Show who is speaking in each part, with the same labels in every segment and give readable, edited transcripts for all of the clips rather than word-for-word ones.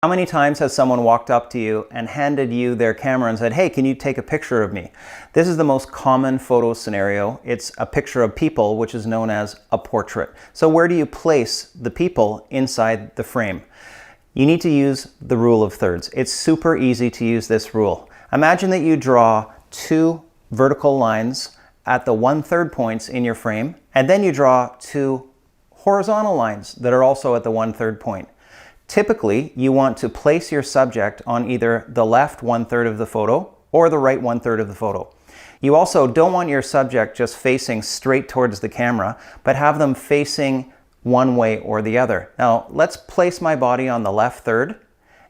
Speaker 1: How many times has someone walked up to you and handed you their camera and said, "Hey, can you take a picture of me?" This is the most common photo scenario. It's a picture of people, which is known as a portrait. So where do you place the people inside the frame? You need to use the rule of thirds. It's super easy to use this rule. Imagine that you draw two vertical lines at the 1/3 points in your frame, and then you draw two horizontal lines that are also at the 1/3 point. Typically, you want to place your subject on either the left 1/3 of the photo or the right 1/3 of the photo. You also don't want your subject just facing straight towards the camera, but have them facing one way or the other. Now, let's place my body on the left third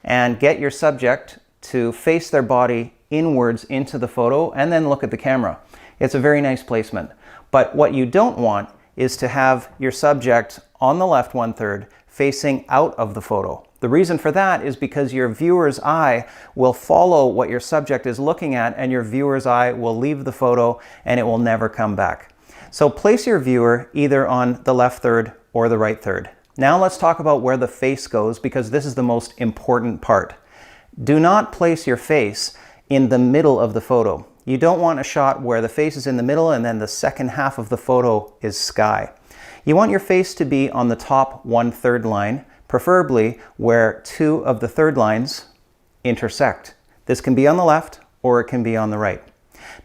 Speaker 1: and get your subject to face their body inwards into the photo and then look at the camera. It's a very nice placement. But what you don't want is to have your subject on the left 1/3 facing out of the photo. The reason for that is because your viewer's eye will follow what your subject is looking at, and your viewer's eye will leave the photo and it will never come back. So place your viewer either on the left third or the right third. Now let's talk about where the face goes, because this is the most important part. Do not place your face in the middle of the photo. You don't want a shot where the face is in the middle and then the second half of the photo is sky. You want your face to be on the top 1/3 line, preferably where two of the third lines intersect. This can be on the left or it can be on the right.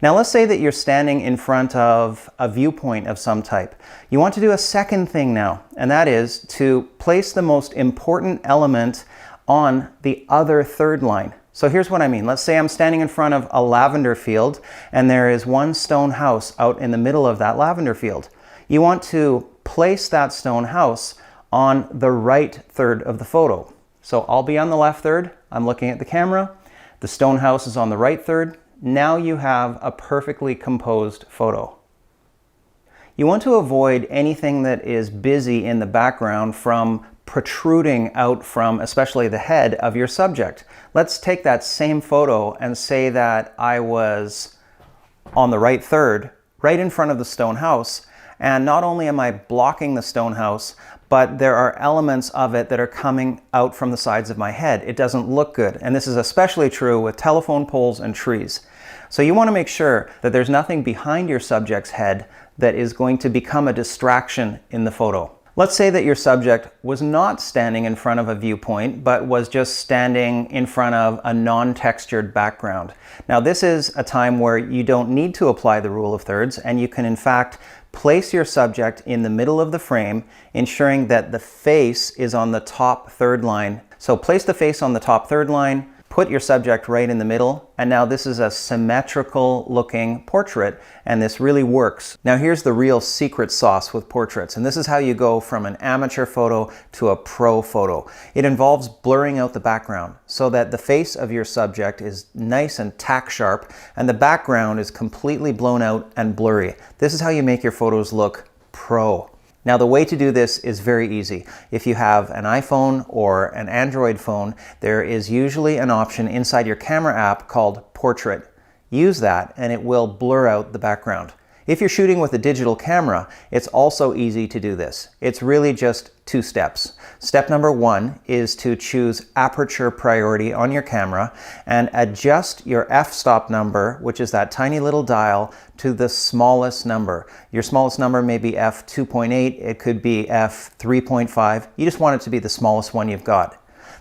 Speaker 1: Now let's say that you're standing in front of a viewpoint of some type. You want to do a second thing now, and that is to place the most important element on the other third line. So here's what I mean. Let's say I'm standing in front of a lavender field and there is one stone house out in the middle of that lavender field. You want to place that stone house on the right third of the photo. So I'll be on the left third, I'm looking at the camera, the stone house is on the right third. Now you have a perfectly composed photo. You want to avoid anything that is busy in the background from protruding out from especially the head of your subject. Let's take that same photo and say that I was on the right third, right in front of the stone house. And not only am I blocking the stone house, but there are elements of it that are coming out from the sides of my head. It doesn't look good. And this is especially true with telephone poles and trees. So you want to make sure that there's nothing behind your subject's head that is going to become a distraction in the photo. Let's say that your subject was not standing in front of a viewpoint, but was just standing in front of a non-textured background. Now this is a time where you don't need to apply the rule of thirds, and you can in fact place your subject in the middle of the frame, ensuring that the face is on the top third line. So place the face on the top third line, put your subject right in the middle, and now this is a symmetrical looking portrait, and this really works. Now here's the real secret sauce with portraits, and this is how you go from an amateur photo to a pro photo. It involves blurring out the background so that the face of your subject is nice and tack sharp, and the background is completely blown out and blurry. This is how you make your photos look pro. Now the way to do this is very easy. If you have an iPhone or an Android phone, there is usually an option inside your camera app called Portrait. Use that and it will blur out the background. If you're shooting with a digital camera, it's also easy to do this. It's really just 2 steps. Step number 1 is to choose aperture priority on your camera and adjust your f-stop number, which is that tiny little dial, to the smallest number. Your smallest number may be f2.8, it could be f3.5. You just want it to be the smallest one you've got.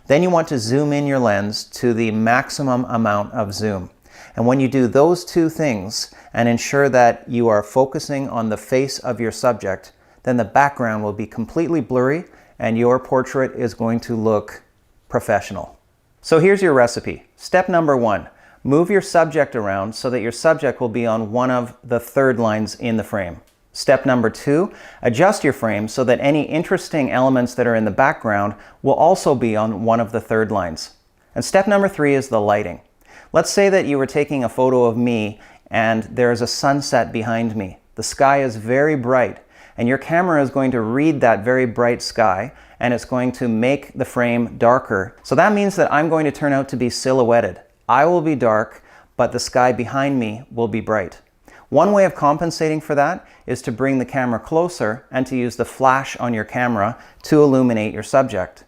Speaker 1: Then you want to zoom in your lens to the maximum amount of zoom. And when you do those 2 things and ensure that you are focusing on the face of your subject, then the background will be completely blurry and your portrait is going to look professional. So here's your recipe. Step number 1, move your subject around so that your subject will be on one of the third lines in the frame. Step number 2, adjust your frame so that any interesting elements that are in the background will also be on one of the third lines. And step number 3 is the lighting. Let's say that you were taking a photo of me and there's a sunset behind me. The sky is very bright and your camera is going to read that very bright sky and it's going to make the frame darker. So that means that I'm going to turn out to be silhouetted. I will be dark, but the sky behind me will be bright. One way of compensating for that is to bring the camera closer and to use the flash on your camera to illuminate your subject.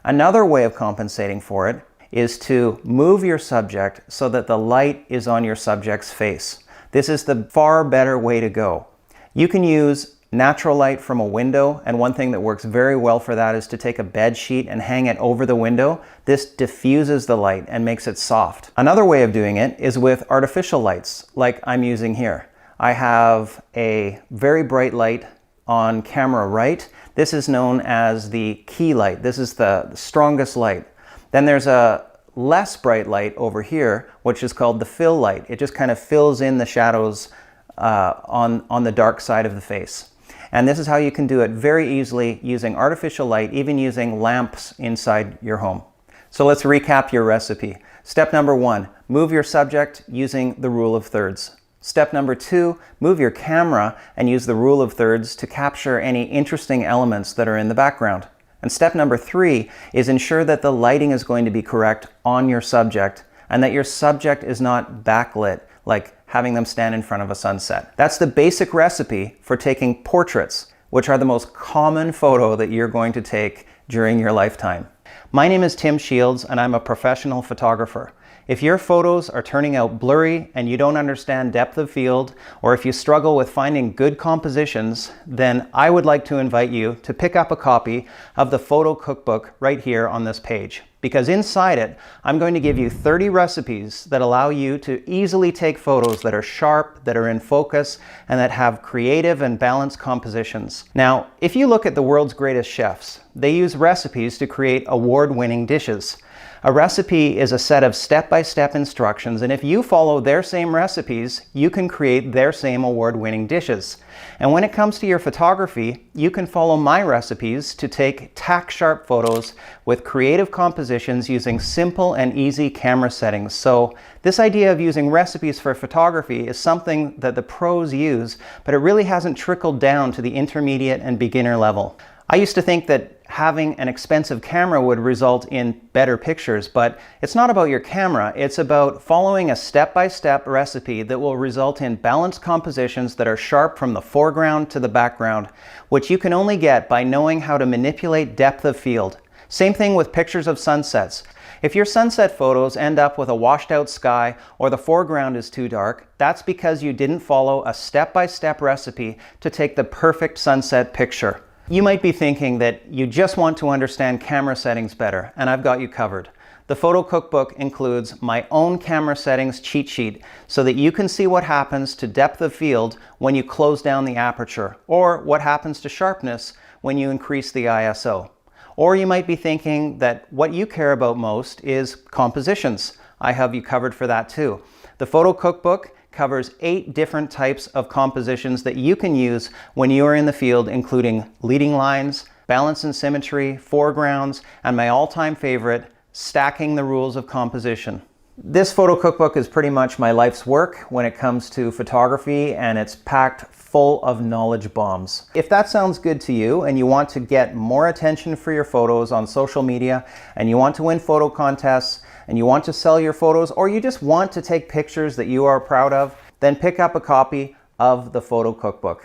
Speaker 1: Another way of compensating for it is to move your subject so that the light is on your subject's face. This is the far better way to go. You can use natural light from a window, and one thing that works very well for that is to take a bed sheet and hang it over the window. This diffuses the light and makes it soft. Another way of doing it is with artificial lights, like I'm using here. I have a very bright light on camera right. This is known as the key light. This is the strongest light. Then there's a less bright light over here, which is called the fill light. It just kind of fills in the shadows on the dark side of the face. And this is how you can do it very easily using artificial light, even using lamps inside your home. So let's recap your recipe. Step number 1, move your subject using the rule of thirds. Step number 2, move your camera and use the rule of thirds to capture any interesting elements that are in the background. And step number 3 is ensure that the lighting is going to be correct on your subject and that your subject is not backlit, like having them stand in front of a sunset. That's the basic recipe for taking portraits, which are the most common photo that you're going to take during your lifetime. My name is Tim Shields and I'm a professional photographer. If your photos are turning out blurry and you don't understand depth of field, or if you struggle with finding good compositions, then I would like to invite you to pick up a copy of the photo cookbook right here on this page. Because inside it, I'm going to give you 30 recipes that allow you to easily take photos that are sharp, that are in focus, and that have creative and balanced compositions. Now, if you look at the world's greatest chefs, they use recipes to create award-winning dishes. A recipe is a set of step-by-step instructions, and if you follow their same recipes, you can create their same award-winning dishes. And when it comes to your photography, you can follow my recipes to take tack-sharp photos with creative compositions using simple and easy camera settings. So this idea of using recipes for photography is something that the pros use, but it really hasn't trickled down to the intermediate and beginner level. I used to think that having an expensive camera would result in better pictures, but it's not about your camera. It's about following a step-by-step recipe that will result in balanced compositions that are sharp from the foreground to the background, which you can only get by knowing how to manipulate depth of field. Same thing with pictures of sunsets. If your sunset photos end up with a washed out sky or the foreground is too dark, that's because you didn't follow a step-by-step recipe to take the perfect sunset picture. You might be thinking that you just want to understand camera settings better, and I've got you covered. The photo cookbook includes my own camera settings cheat sheet so that you can see what happens to depth of field when you close down the aperture, or what happens to sharpness when you increase the ISO. Or you might be thinking that what you care about most is compositions. I have you covered for that too. The photo cookbook covers 8 different types of compositions that you can use when you are in the field, including leading lines, balance and symmetry, foregrounds, and my all-time favorite, stacking the rules of composition. This photo cookbook is pretty much my life's work when it comes to photography, and it's packed full of knowledge bombs. If that sounds good to you and you want to get more attention for your photos on social media, and you want to win photo contests, and you want to sell your photos, or you just want to take pictures that you are proud of, then pick up a copy of the photo cookbook.